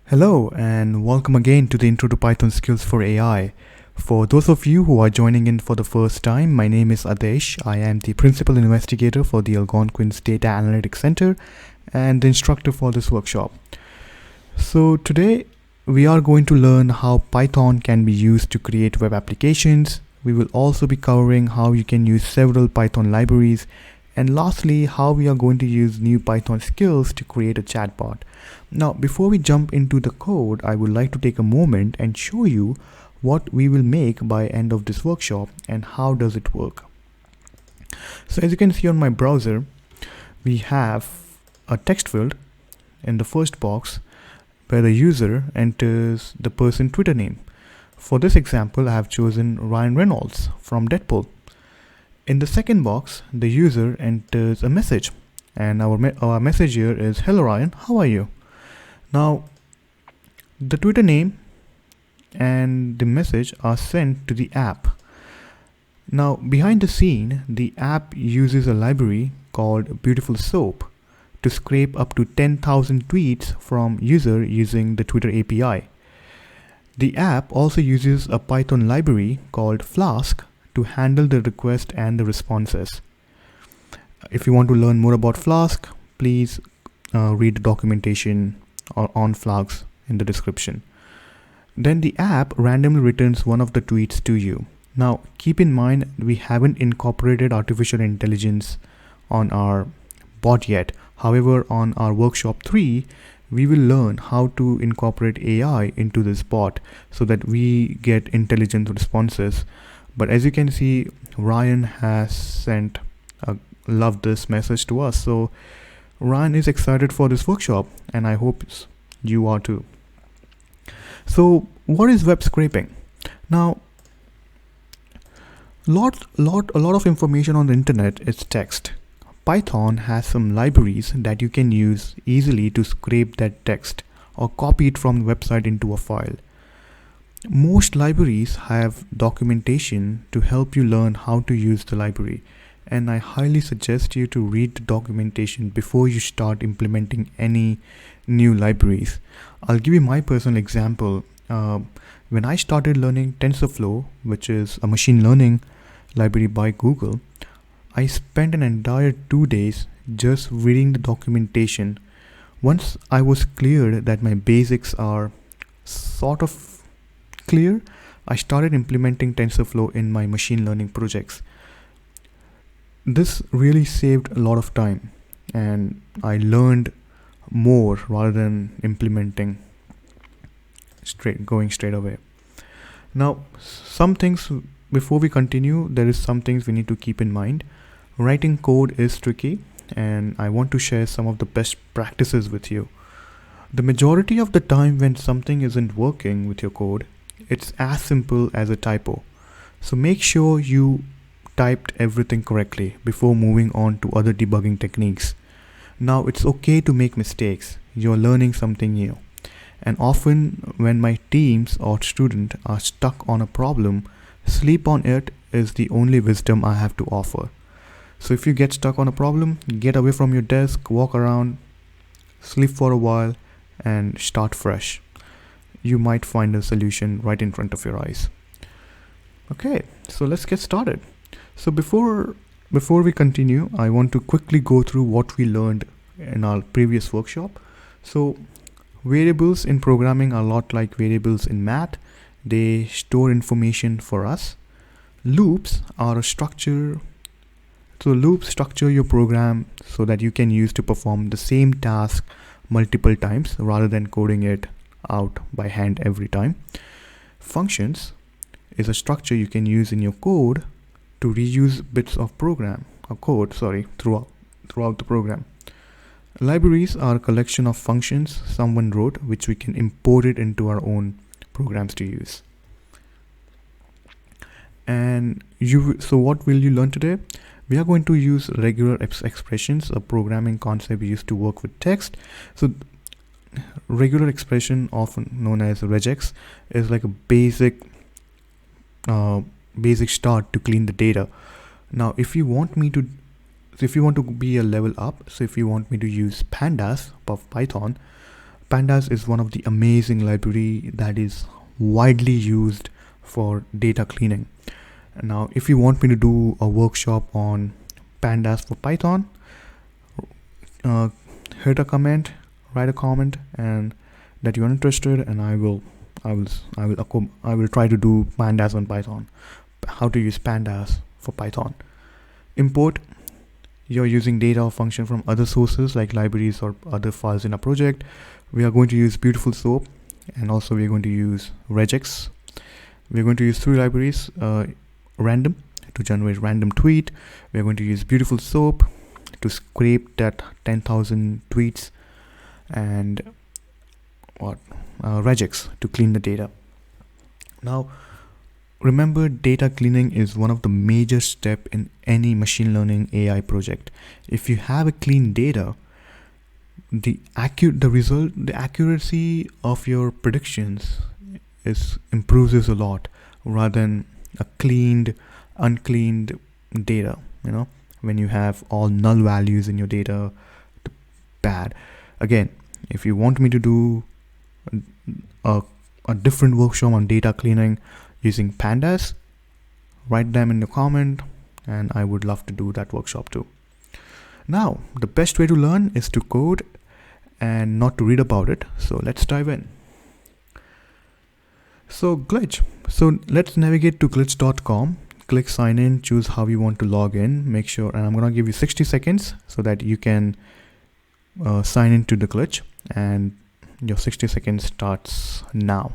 Hello and welcome again to the Intro to Python Skills for AI. For those of you who are joining in for the first time, my name is Adesh. I am the Principal Investigator for the Algonquin Data Analytics Center and the instructor for this workshop. So today we are going to learn how Python can be used to create web applications. We will also be covering how you can use several Python libraries, and lastly, how we are going to use new Python skills to create a chatbot. Now, before we jump into the code, I would like to take a moment and show you what we will make by end of this workshop and how does it work. So as you can see on my browser, we have a text field in the first box where the user enters the person Twitter name. For this example, I have chosen Ryan Reynolds from Deadpool. In the second box, the user enters a message, and our message here is, "Hello Ryan, how are you?" Now, the Twitter name and the message are sent to the app. Now, behind the scene, the app uses a library called Beautiful Soap to scrape up to 10,000 tweets from user using the Twitter API. The app also uses a Python library called Flask to handle the request and the responses. If you want to learn more about Flask, please read the documentation on Flask in the description. Then the app randomly returns one of the tweets to you. Now, keep in mind, we haven't incorporated artificial intelligence on our bot yet. However, on our workshop 3, we will learn how to incorporate AI into this bot so that we get intelligent responses. But as you can see, Ryan has sent love this message to us. So Ryan is excited for this workshop, and I hope you are too. So what is web scraping? Now, a lot of information on the internet is text. Python has some libraries that you can use easily to scrape that text or copy it from the website into a file. Most libraries have documentation to help you learn how to use the library, and I highly suggest you to read the documentation before you start implementing any new libraries. I'll give you my personal example. When I started learning TensorFlow, which is a machine learning library by Google, I spent an entire 2 days just reading the documentation. Once I was clear that my basics are sort of clear, I started implementing TensorFlow in my machine learning projects. This really saved a lot of time, and I learned more rather than implementing going straight away. Now, some things before we continue, there is some things we need to keep in mind. Writing code is tricky, and I want to share some of the best practices with you. The majority of the time when something isn't working with your code, it's as simple as a typo. So make sure you typed everything correctly before moving on to other debugging techniques. Now, it's okay to make mistakes. You're learning something new. And often when my teams or students are stuck on a problem, sleep on it is the only wisdom I have to offer. So if you get stuck on a problem, get away from your desk, walk around, sleep for a while, and start fresh. You might find a solution right in front of your eyes. Okay, so let's get started. So before we continue, I want to quickly go through what we learned in our previous workshop. So variables in programming are a lot like variables in math. They store information for us. Loops are a structure. So loops structure your program so that you can use to perform the same task multiple times rather than coding it out by hand every time. Functions is a structure you can use in your code to reuse bits of code throughout the program. Libraries are a collection of functions someone wrote, which we can import it into our own programs to use. And so what will you learn today? We are going to use regular expressions, a programming concept used to work with text. So regular expression, often known as regex, is like a basic start to clean the data. Now, if you want to be a level up, so if you want me to use pandas of Python, Pandas is one of the amazing library that is widely used for data cleaning. Now, if you want me to do a workshop on Pandas for Python, hit a comment, write a comment, and that you're interested, and I will try to do Pandas on Python. How to use Pandas for Python. Import. You're using data or function from other sources like libraries or other files in a project. We are going to use Beautiful Soap, and also we're going to use regex. We're going to use 3 libraries. Random to generate random tweet. We're going to use Beautiful Soap to scrape that 10,000 tweets, and regex to clean the data. Now, remember, data cleaning is one of the major steps in any machine learning AI project. If you have a clean data, the accuracy of your predictions improves a lot, rather than a uncleaned data. When you have all null values in your data, bad. Again, if you want me to do a different workshop on data cleaning using Pandas, write them in the comment, and I would love to do that workshop too. Now, the best way to learn is to code and not to read about it. So let's dive in. So glitch. So let's navigate to glitch.com. Click sign in, choose how you want to log in. Make sure, and I'm gonna give you 60 seconds so that you can sign into the glitch, and your 60 seconds starts now.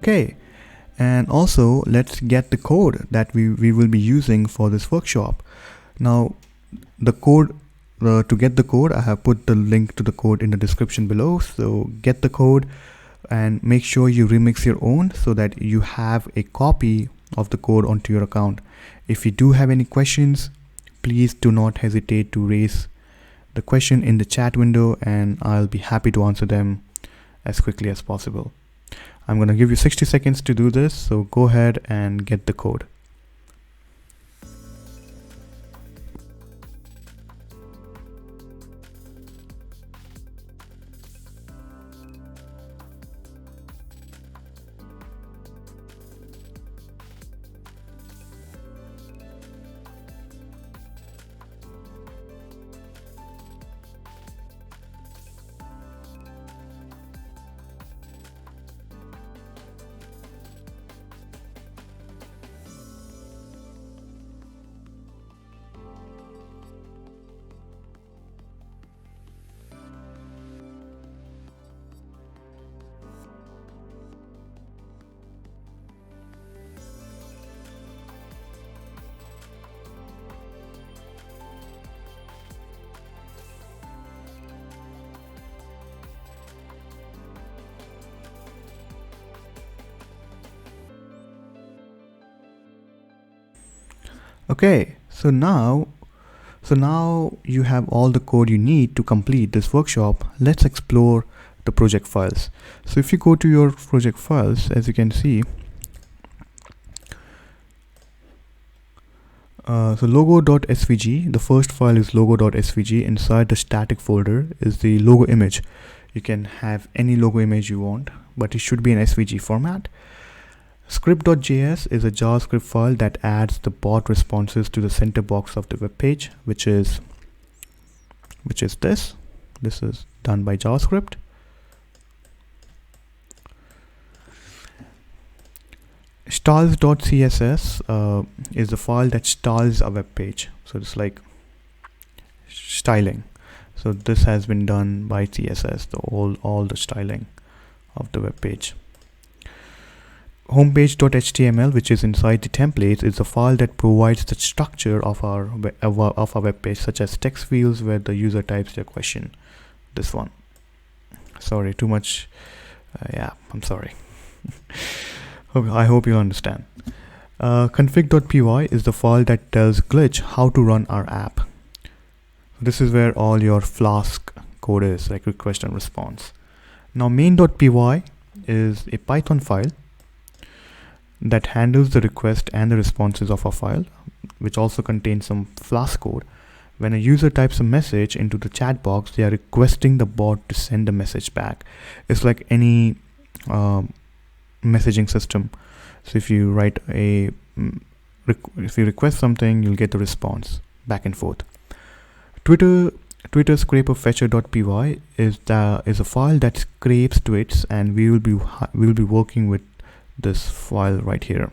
Okay, and also let's get the code that we will be using for this workshop. Now, the code, to get the code, I have put the link to the code in the description below. So get the code and make sure you remix your own so that you have a copy of the code onto your account. If you do have any questions, please do not hesitate to raise the question in the chat window, and I'll be happy to answer them as quickly as possible. I'm going to give you 60 seconds to do this, so go ahead and get the code. Okay, so now you have all the code you need to complete this workshop. Let's explore the project files. So if you go to your project files, as you can see, so logo.svg, the first file is logo.svg. Inside the static folder is the logo image. You can have any logo image you want, but it should be in SVG format. Script.js is a JavaScript file that adds the bot responses to the center box of the web page, which is this. This is done by JavaScript. styles.css is the file that styles a web page. So it's like styling. So this has been done by CSS, all the styling of the web page. Homepage.html, which is inside the templates, is a file that provides the structure of our web page, such as text fields where the user types their question. This one. Sorry, too much. Yeah, I'm sorry. I hope you understand. Config.py is the file that tells Glitch how to run our app. This is where all your Flask code is, like request and response. Now main.py is a Python file that handles the request and the responses of a file, which also contains some Flask code. When a user types a message into the chat box, they are requesting the bot to send a message back. It's like any messaging system. So if you write if you request something, you'll get the response back and forth. Twitter scraper fetcher.py is a file that scrapes tweets, and we will be working with this file right here.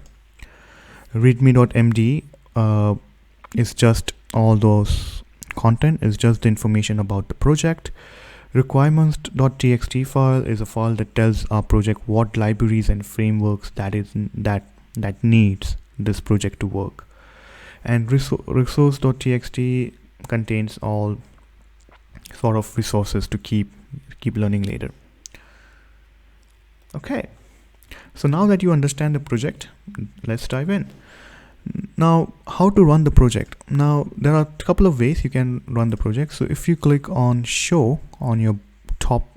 Readme.md is just all those content, is just the information about the project. Requirements.txt file is a file that tells our project what libraries and frameworks that needs this project to work. And resource.txt contains all sort of resources to keep learning later. Okay, so now that you understand the project, let's dive in. Now, how to run the project? Now, there are a couple of ways you can run the project. So if you click on show on your top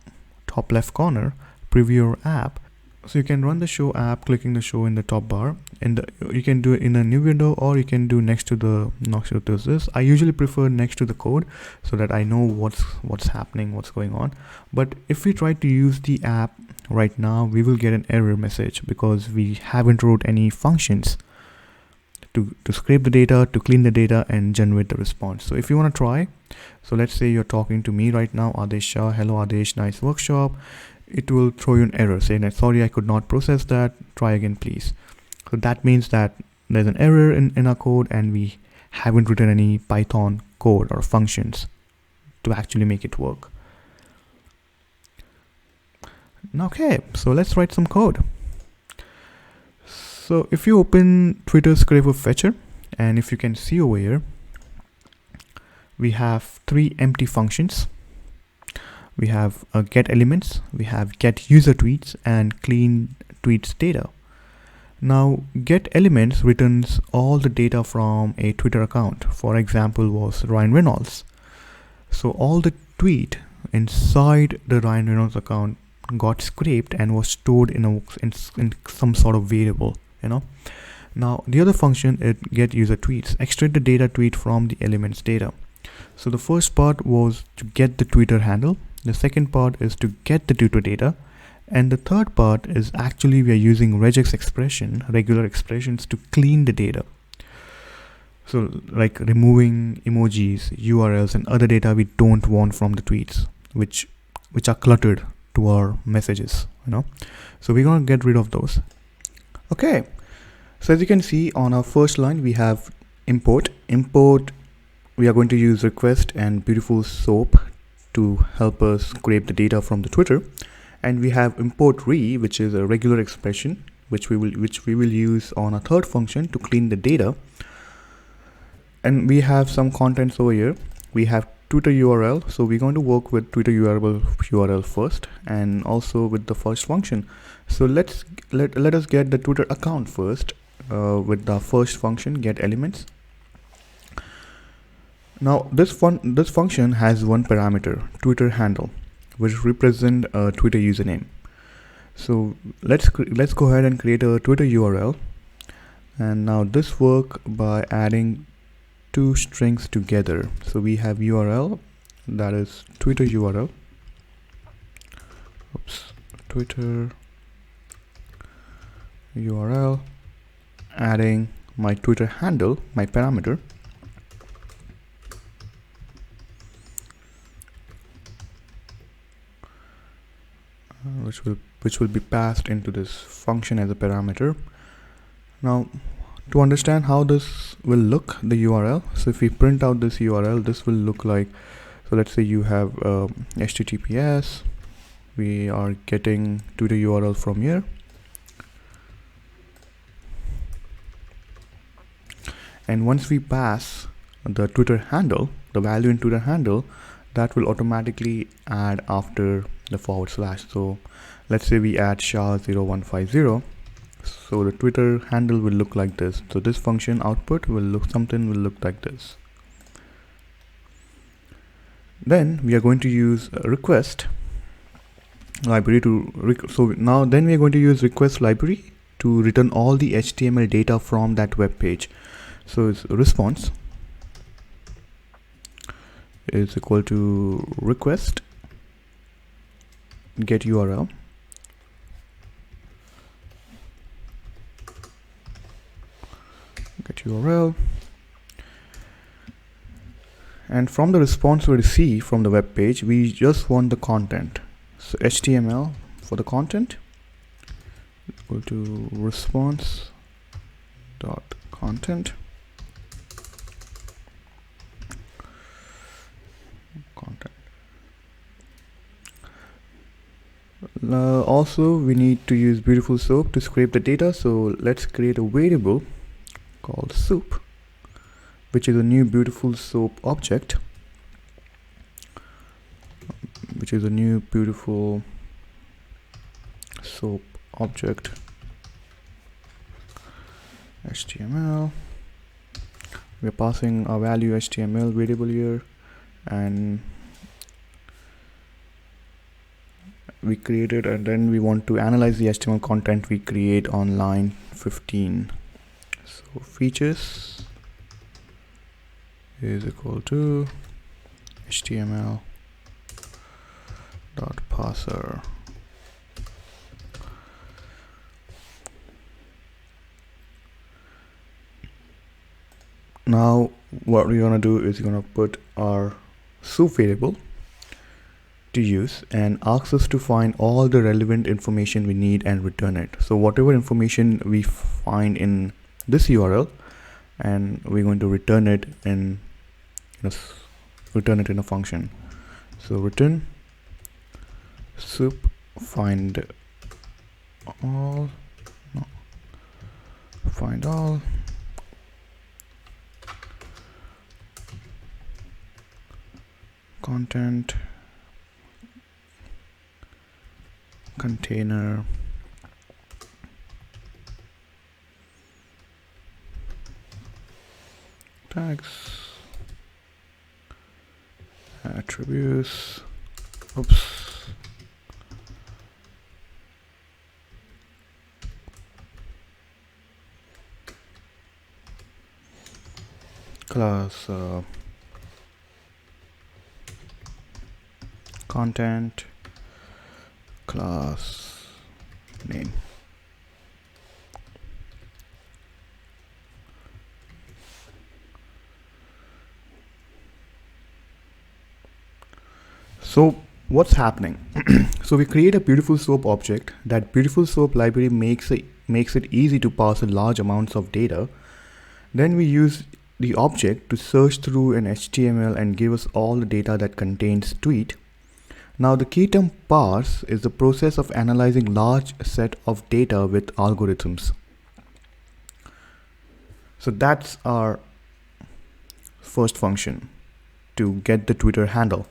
left corner, preview your app. So you can run the show app clicking the show in the top bar, and you can do it in a new window, or you can do next to this. I usually prefer next to the code so that I know what's happening, what's going on. But if we try to use the app right now, we will get an error message because we haven't wrote any functions to scrape the data, to clean the data, and generate the response. So if you want to try, so let's say you're talking to me right now, Adesh Shah, hello Adesh, nice workshop. It will throw you an error saying that sorry, I could not process that, try again please. So that means that there's an error in our code, and we haven't written any Python code or functions to actually make it work. Okay, so let's write some code. So if you open Twitter scraper fetcher, and if you can see over here, we have 3 empty functions. We have get elements, we have get user tweets, and clean tweets data. Now get elements returns all the data from a Twitter account. For example, was Ryan Reynolds. So all the tweet inside the Ryan Reynolds account got scraped and was stored in some sort of variable. Now the other function, it get user tweets, extract the data tweet from the elements data. So the first part was to get the Twitter handle. The second part is to get the Twitter data, and the third part is actually we are using regex expression, regular expressions, to clean the data. So like removing emojis, URLs, and other data we don't want from the tweets, which are cluttered to our messages. So we're gonna get rid of those. Okay, so as you can see on our first line, we have import. We are going to use request and beautiful soap to help us scrape the data from the Twitter, and we have import re, which is a regular expression which we will use on a third function to clean the data. And we have some contents over here. We have Twitter URL, so we're going to work with Twitter URL first, and also with the first function. So let us get the Twitter account first with the first function, get elements. Now this function has one parameter, Twitter handle, which represent a Twitter username. So let's go ahead and create a Twitter URL, and now this work by adding 2 strings together. So we have URL, that is Twitter URL. Twitter URL, adding my Twitter handle, my parameter, which will be passed into this function as a parameter. Now, to understand how this will look, the URL, so if we print out this URL, this will look like, so let's say you have HTTPS, we are getting to the URL from here, and once we pass the Twitter handle, the value in Twitter handle, that will automatically add after the /. So let's say we add SHA-0150. So the Twitter handle will look like this. So this function output will look like this. Then we are going to use request library then we are going to use request library to return all the HTML data from that web page. So its response is equal to request get URL and from the response we receive from the web page, we just want the content. So HTML for the content equal to response dot content also we need to use beautiful soap to scrape the data. So let's create a variable called soup, which is a new beautiful soap object, HTML. We're passing a value HTML variable here, and we created, and then we want to analyze the HTML content we create on line 15. So features is equal to HTML dot parser. Now what we're gonna do is we're gonna put our soup variable to use and asks us to find all the relevant information we need and return it. So whatever information we find in this URL, and we're going to return it in a function. So return soup find all content container tags attributes class content class name. So what's happening? So we create a beautiful soap object. That beautiful soap library makes it easy to parse large amounts of data. Then we use the object to search through an HTML and give us all the data that contains tweet. Now the key term parse is the process of analyzing large set of data with algorithms. So that's our first function to get the Twitter handle.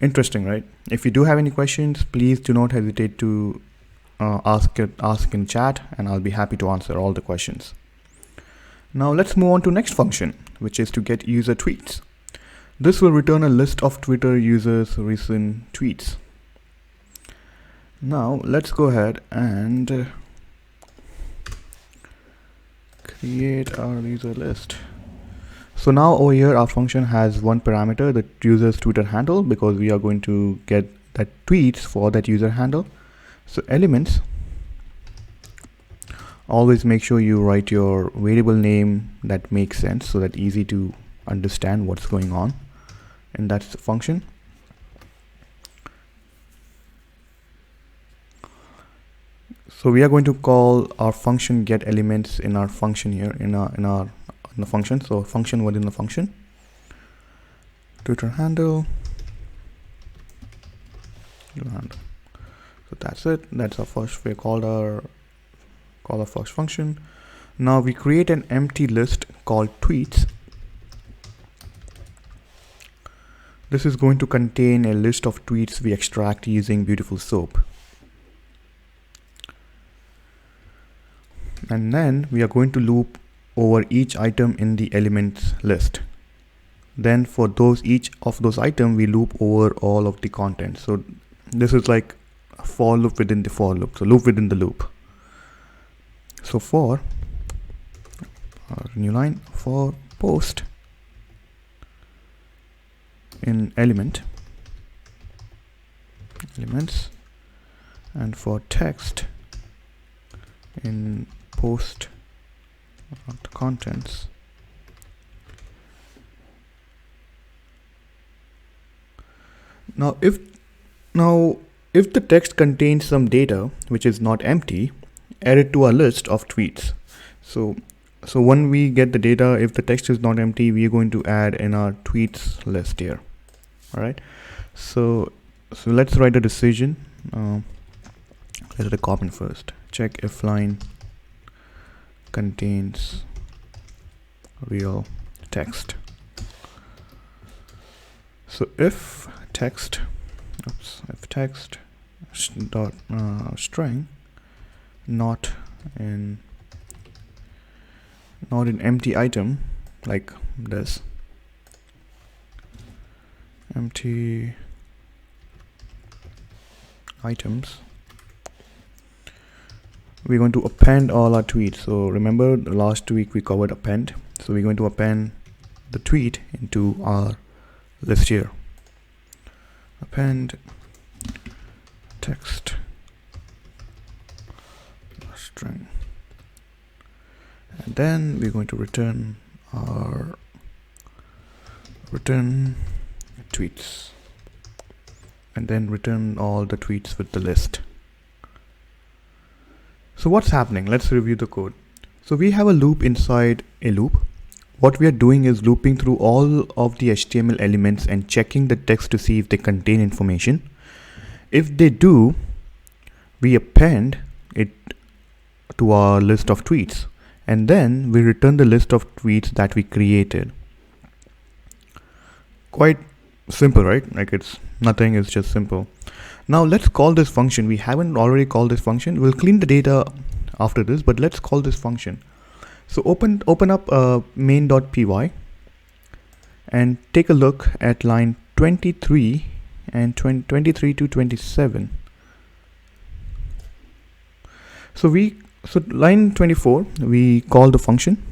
Interesting, right? If you do have any questions, please do not hesitate to ask in chat, and I'll be happy to answer all the questions. Now let's move on to next function, which is to get user tweets. This will return a list of Twitter users' recent tweets. Now let's go ahead and create our user list. So now over here our function has one parameter, the user's Twitter handle, because we are going to get that tweets for that user handle. So elements, always make sure you write your variable name that makes sense, so that easy to understand what's going on in that function. So we are going to call our function get elements in our function here in the function. So function within the function, Twitter handle. So that's it. That's our first. We call our first function. Now we create an empty list called tweets. This is going to contain a list of tweets we extract using Beautiful Soap. And then we are going to loop over each item in the elements list. Then for each of those items, we loop over all of the content. So this is like a for loop within the for loop. So loop within the loop. So for new line, for post in elements, and for text in post contents. Now if the text contains some data which is not empty, add it to our list of tweets. So when we get the data, if the text is not empty, we are going to add in our tweets list here. All right. So let's write a decision. Let's write a comment first. Check if line contains real text. So if text dot string not in empty item, like this, empty items, we're going to append all our tweets. So remember last week we covered append, so we're going to append the tweet into our list here. Append text string, and then we're going to return tweets, and then return all the tweets with the list. So what's happening? Let's review the code. So we have a loop inside a loop. What we are doing is looping through all of the HTML elements and checking the text to see if they contain information. If they do, we append it to our list of tweets, and then we return the list of tweets that we created. Quite simple, right? Like it's nothing, it's just simple. Now let's call this function. We haven't already called this function. We'll clean the data after this, but let's call this function. So open up main.py and take a look at line 23 and 23 to 27. So line 24, we call the function.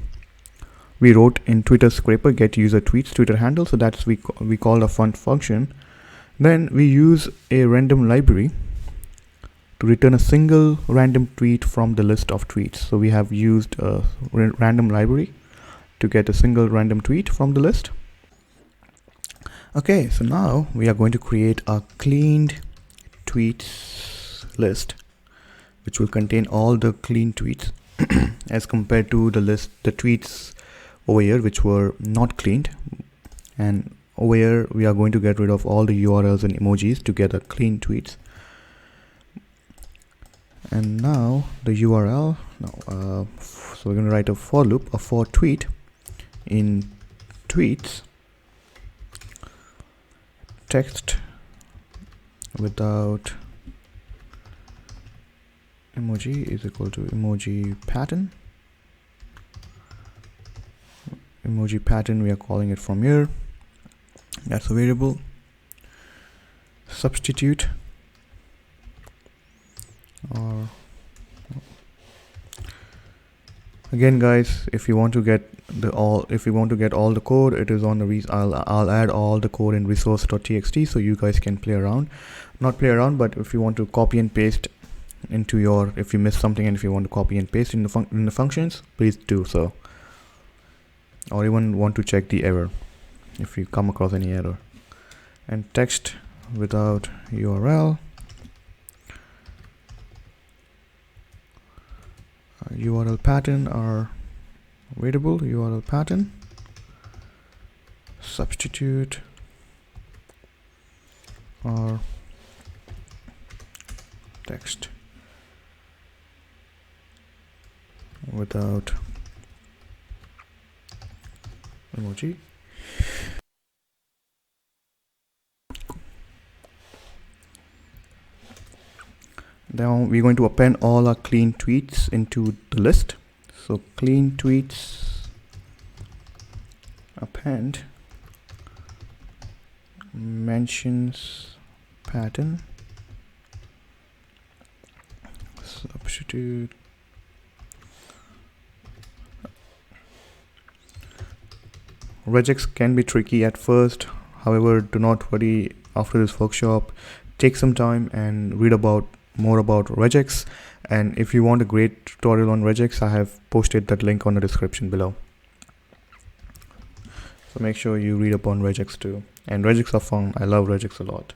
We wrote in Twitter scraper get user tweets Twitter handle. So that's we call a function. Then we use a random library to return a single random tweet from the list of tweets. So we have used a random library to get a single random tweet from the list. Okay, so now we are going to create a cleaned tweets list, which will contain all the clean tweets as compared to the tweets over here which were not cleaned. And over here we are going to get rid of all the URLs and emojis to get a clean tweets. And now the URL, so we're going to write a for loop, a for tweet in tweets text without emoji is equal to emoji pattern. Emoji pattern, we are calling it from here. That's a variable. Substitute or again, guys, if you want to get all the code, it is on the I'll add all the code in resource.txt so you guys can play around. Not play around, but if you want to copy and paste into your, if you miss something and if you want to copy and paste in the functions, please do so. Or even want to check the error if you come across any error. And text without URL URL pattern or variable URL pattern, substitute or text without emoji. Now we're going to append all our clean tweets into the list. So clean tweets append mentions pattern substitute regex can be tricky at first. However, do not worry. After this workshop, take some time and read more about regex, and if you want a great tutorial on regex, I have posted that link on the description below. So make sure you read up on regex too, and regex are fun. I love regex a lot.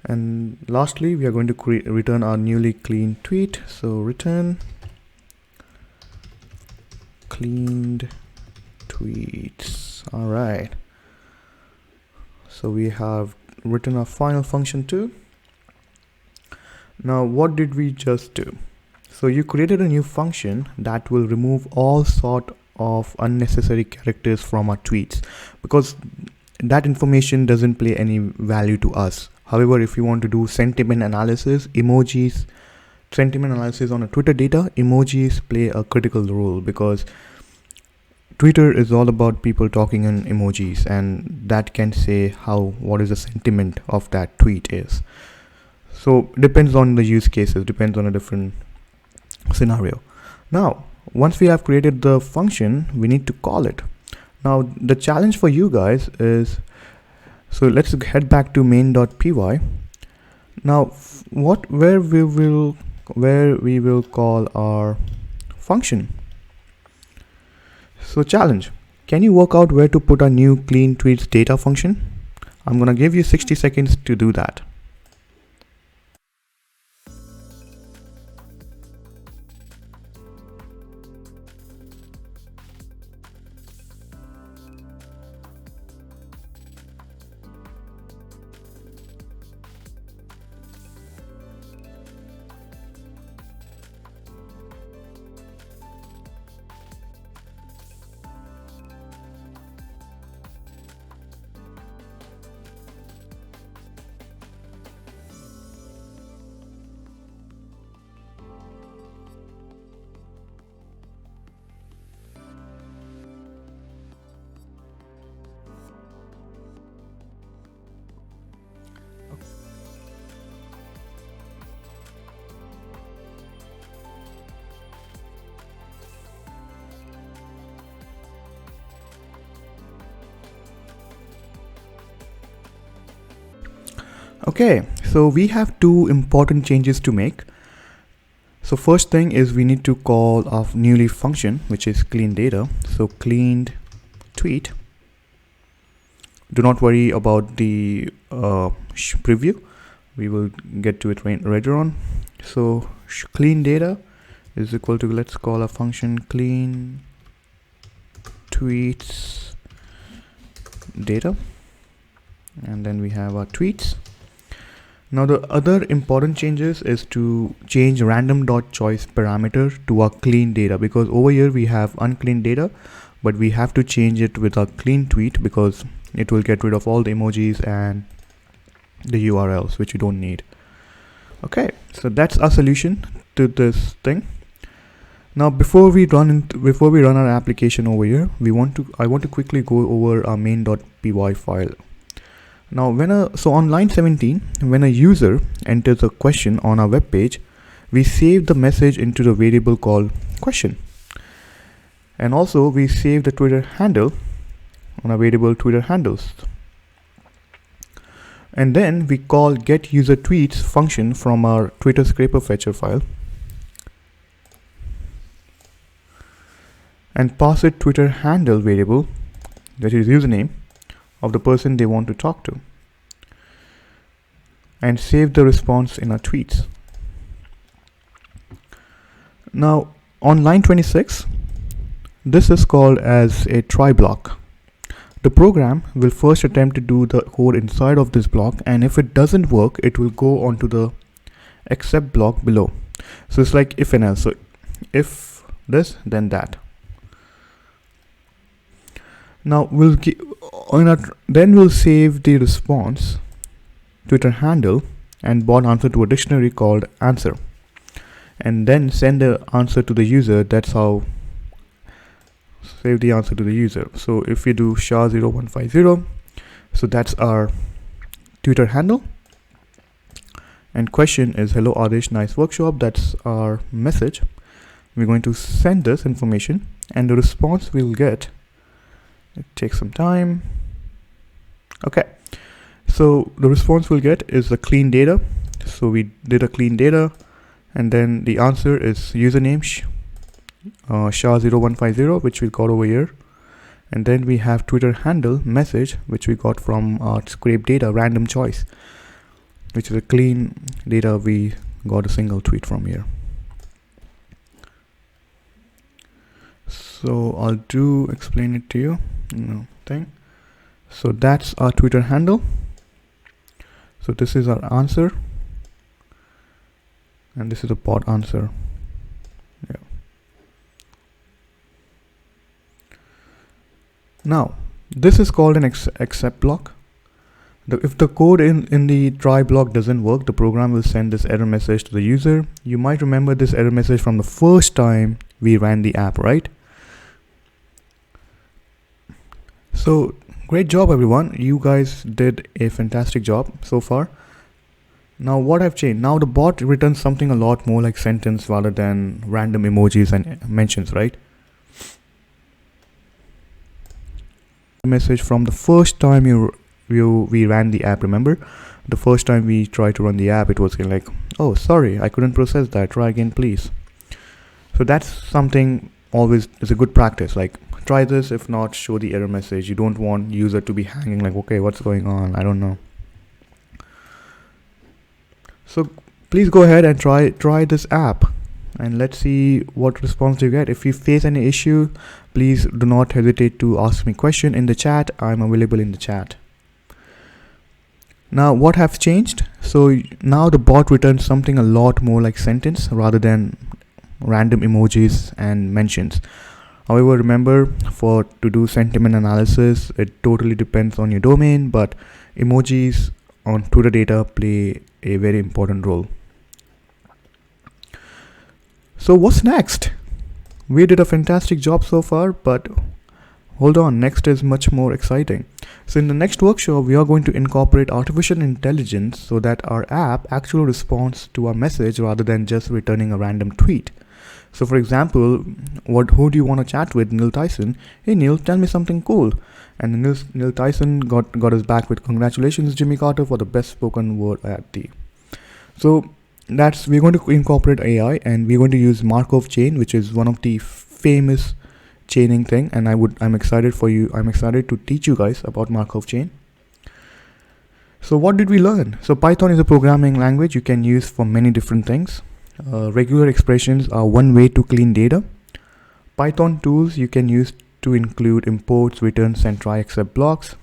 And lastly, we are going to return our newly clean tweet. So return cleaned tweets. All right, so we have written our final function too. Now what did we just do? So you created a new function that will remove all sort of unnecessary characters from our tweets, because that information doesn't play any value to us. However, if you want to do sentiment analysis, sentiment analysis on a Twitter data, emojis play a critical role, because Twitter is all about people talking in emojis, and that can say what is the sentiment of that tweet is. So depends on the use cases, depends on a different scenario. Now, once we have created the function, we need to call it. Now, the challenge for you guys is, so let's head back to main.py. Now, where we will call our function. So challenge, can you work out where to put our new clean tweets data function? I'm gonna give you 60 seconds to do that. Okay, so we have two important changes to make. So first thing is we need to call our newly function, which is clean data. So cleaned tweet. Do not worry about the preview. We will get to it later on. So clean data is equal to, let's call a function clean tweets data, and then we have our tweets. Now the other important changes is to change random.choice parameter to our clean data, because over here we have unclean data, but we have to change it with our clean tweet because it will get rid of all the emojis and the URLs which you don't need. Okay, so that's our solution to this thing. Now before we run our application over here, I want to quickly go over our main.py file. Now on line 17, when a user enters a question on our web page, we save the message into the variable called question, and also we save the Twitter handle on a variable Twitter handles, and then we call get user tweets function from our Twitter scraper fetcher file and pass it Twitter handle variable, that is username of the person they want to talk to, and save the response in our tweets. Now On line 26, this is called as a try block. The program will first attempt to do the code inside of this block, and if it doesn't work, it will go onto the except block below. So it's like if and else. So if this, then that. Now then we'll save the response, Twitter handle, and bot answer to a dictionary called answer, and then send the answer to the user. That's how save the answer to the user. So if we do SHA0150, so that's our Twitter handle, and question is hello Adesh, nice workshop. That's our message. We're going to send this information, and the response we'll get, it takes some time. Okay, so the response we'll get is the clean data. So we did a clean data, and then the answer is username SHA0150, which we got over here, and then we have Twitter handle message, which we got from our scrape data random choice, which is a clean data. We got a single tweet from here. So I'll explain it to you. So that's our Twitter handle. So this is our answer, and this is a bot answer. Yeah. Now this is called an except block. If the code in the try block doesn't work, the program will send this error message to the user. You might remember this error message from the first time we ran the app, right? So great job everyone, you guys did a fantastic job so far. Now what I've changed, now the bot returns something a lot more like sentence rather than random emojis and mentions, right? Message from the first time we ran the app. Remember the first time we tried to run the app, it was like, oh sorry, I couldn't process that, try again please. So that's something always is a good practice, like try this, if not show the error message. You don't want user to be hanging like, okay, what's going on, I don't know. So please go ahead and try this app, and let's see what response you get. If you face any issue, please do not hesitate to ask me question in the chat. I'm available in the chat. Now what have changed? So now the bot returns something a lot more like sentence rather than random emojis and mentions. However, remember, to do sentiment analysis, it totally depends on your domain, but emojis on Twitter data play a very important role. So what's next? We did a fantastic job so far, but hold on, next is much more exciting. So in the next workshop, we are going to incorporate artificial intelligence so that our app actually responds to our message rather than just returning a random tweet. So for example, who do you want to chat with? Neil Tyson. Hey Neil, tell me something cool. And Neil Tyson got us back with congratulations Jimmy Carter for the best spoken word at the. So we're going to incorporate AI, and we're going to use Markov chain, which is one of the famous chaining thing. And I'm excited to teach you guys about Markov chain. So what did we learn? So Python is a programming language you can use for many different things. Regular expressions are one way to clean data. Python tools you can use to include imports, returns, and try except blocks.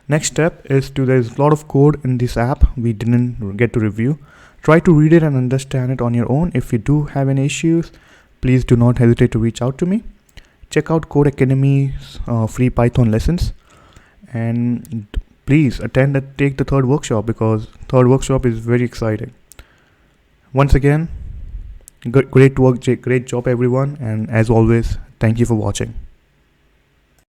Next step is there's a lot of code in this app we didn't get to review. Try to read it and understand it on your own. If you do have any issues, please do not hesitate to reach out to me. Check out Code Academy's free Python lessons, and please take the third workshop, because third workshop is very exciting. Once again, great work, great job everyone, and as always, thank you for watching.